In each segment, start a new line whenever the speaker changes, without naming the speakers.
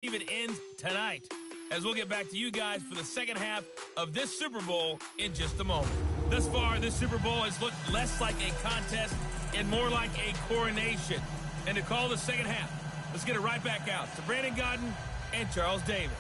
It ends tonight, as we'll get back to you guys for the second half of this Super Bowl in just a moment. Thus far, this Super Bowl has looked less like a contest and more like a coronation. And to call the second half, let's get it right back out to Brandon Godden and Charles Davis.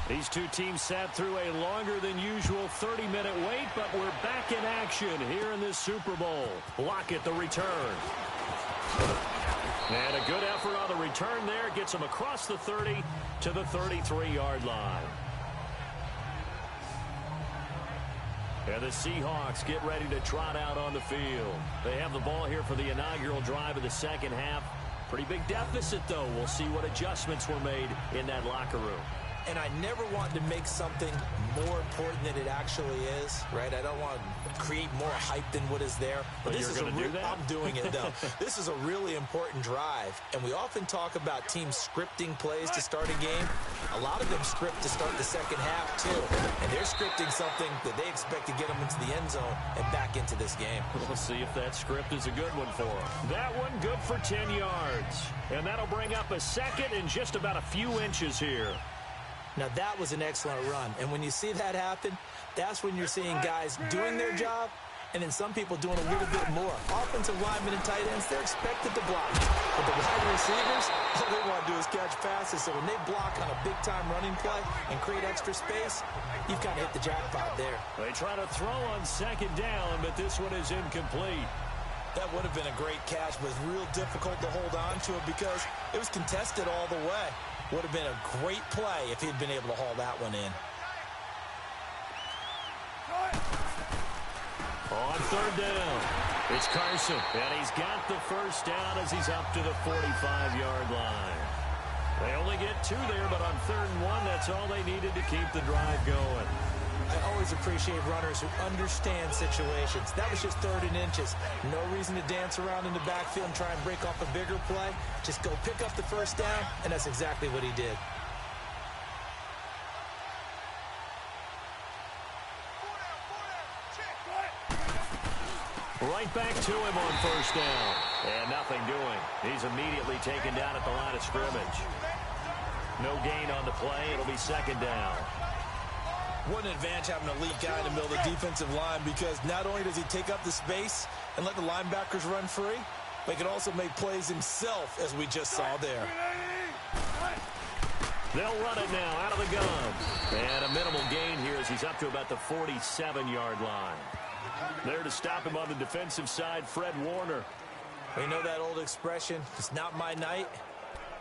These two teams sat through a longer than usual 30-minute wait, but we're back in action here in this Super Bowl. Lockett the return. And a good effort on the return there. Gets him across the 30 to the 33-yard line. And the Seahawks get ready to trot out on the field. They have the ball here for the inaugural drive of the second half. Pretty big deficit, though. We'll see what adjustments were made in that locker room.
And I never want to make something more important than it actually is, right? I don't want to create more hype than what is there.
But this is
I'm doing it, though. This is a really important drive. And we often talk about teams scripting plays to start a game. A lot of them script to start the second half, too. And they're scripting something that they expect to get them into the end zone and back into this game.
We'll see if that script is a good one for them. That one good for 10 yards. And that'll bring up a second and just about a few inches here.
Now, that was an excellent run. And when you see that happen, that's when you're seeing guys doing their job and then some people doing a little bit more. Offensive linemen and tight ends, they're expected to block. But the wide receivers, all they want to do is catch passes. So when they block on a big-time running play and create extra space, you've kind of hit the jackpot there.
They try to throw on second down, but this one is incomplete.
That would have been a great catch, but it's real difficult to hold on to it because it was contested all the way. Would have been a great play if he'd been able to haul that one in.
On third down, it's Carson, and he's got the first down as he's up to the 45-yard line. They only get two there, but on third and one, that's all they needed to keep the drive going.
I always appreciate runners who understand situations. That was just third and inches. No reason to dance around in the backfield and try and break off a bigger play. Just go pick up the first down, and that's exactly what he did.
Right back to him on first down. And nothing doing. He's immediately taken down at the line of scrimmage. No gain on the play. It'll be second down.
What an advantage having an elite guy in the middle of the defensive line, because not only does he take up the space and let the linebackers run free, but he can also make plays himself, as we just saw there.
They'll run it now out of the gun. And a minimal gain here as he's up to about the 47-yard line. There to stop him on the defensive side, Fred Warner.
We know that old expression, it's not my night.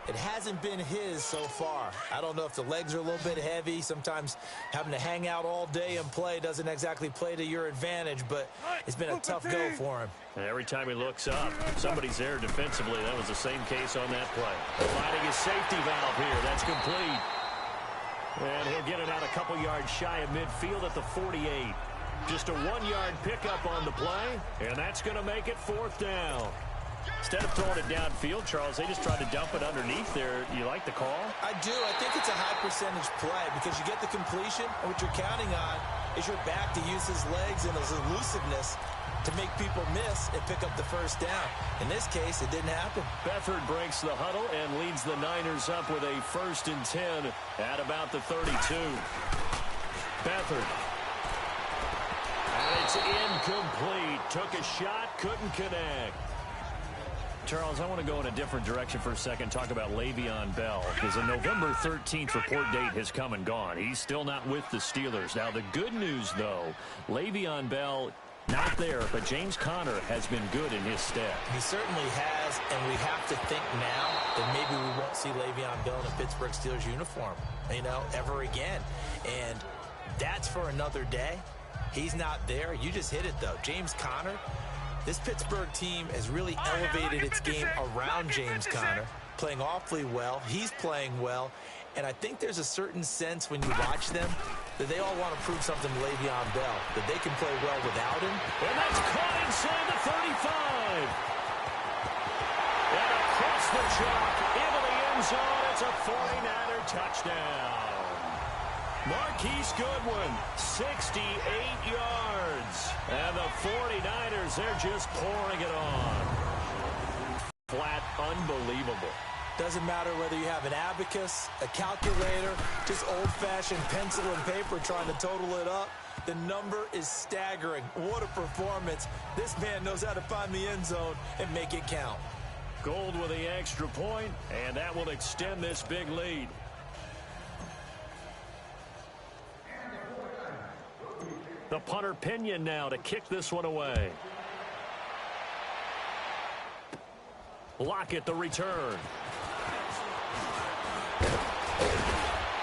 It hasn't been his so far. I don't know if the legs are a little bit heavy. Sometimes having to hang out all day and play doesn't exactly play to your advantage, but it's been a tough go for him.
And every time he looks up, somebody's there defensively. That was the same case on that play. Finding his safety valve here. That's complete. And he'll get it out a couple yards shy of midfield at the 48. Just a 1-yard pickup on the play, and that's going to make it fourth down. Instead of throwing it downfield, Charles, they just tried to dump it underneath there. You like the call?
I do. I think it's a high-percentage play because you get the completion, and what you're counting on is your back to use his legs and his elusiveness to make people miss and pick up the first down. In this case, it didn't happen.
Beathard breaks the huddle and leads the Niners up with a 1st and 10 at about the 32. Beathard. And it's incomplete. Took a shot, couldn't connect. Charles, I want to go in a different direction for a second, talk about Le'Veon Bell, because the November 13th report date has come and gone. He's still not with the Steelers. Now, the good news, though, Le'Veon Bell not there, but James Conner has been good in his stead.
He certainly has, and we have to think now that maybe we won't see Le'Veon Bell in a Pittsburgh Steelers uniform, ever again. And that's for another day. He's not there. You just hit it, though. James Conner, this Pittsburgh team has really elevated its game around James Conner, playing awfully well. He's playing well. And I think there's a certain sense when you watch them that they all want to prove something to Le'Veon Bell, that they can play well without him.
And that's caught inside the 35. And across the chalk, into the end zone. It's a 49er touchdown. Marquise Goodwin, 68 yards. And the 49ers, they're just pouring it on. Flat, unbelievable.
Doesn't matter whether you have an abacus, a calculator, just old-fashioned pencil and paper trying to total it up. The number is staggering. What a performance. This man knows how to find the end zone and make it count.
Gold with the extra point, and that will extend this big lead. The punter Pinion now to kick this one away. Lockett the return.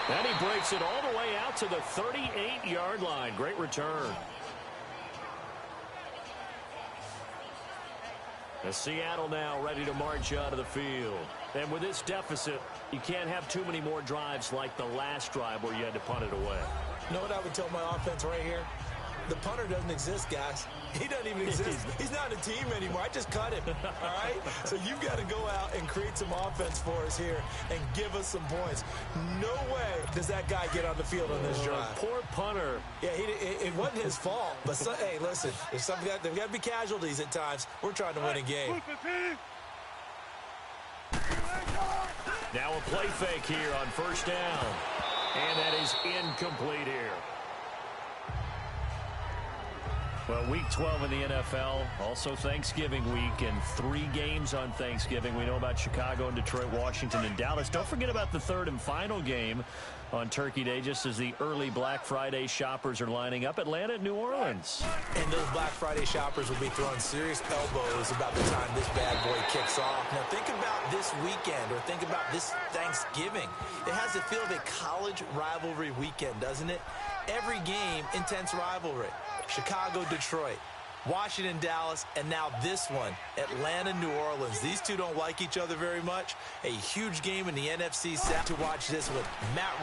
And he breaks it all the way out to the 38-yard line. Great return. As Seattle now ready to march out of the field. And with this deficit, you can't have too many more drives like the last drive where you had to punt it away.
You know what I would tell my offense right here? The punter doesn't exist, guys. He doesn't even exist. He's not a team anymore. I just cut him, all right? So you've got to go out and create some offense for us here and give us some points. No way does that guy get on the field on this drive.
Poor punter.
Yeah, it wasn't his fault. But, hey, listen, there's got to be casualties at times. We're trying to win a game.
Now a play fake here on first down. And that is incomplete here. Well, Week 12 in the NFL, also Thanksgiving week, and 3 games on Thanksgiving. We know about Chicago and Detroit, Washington, and Dallas. Don't forget about the third and final game on Turkey Day, just as the early Black Friday shoppers are lining up. Atlanta and New Orleans.
And those Black Friday shoppers will be throwing serious elbows about the time this bad boy kicks off. Now, think about this weekend, or think about this Thanksgiving. It has the feel of a college rivalry weekend, doesn't it? Every game, intense rivalry. Chicago, Detroit, Washington, Dallas, and now this one, Atlanta, New Orleans. These two don't like each other very much. A huge game in the NFC South. To watch this with Matt Ryan.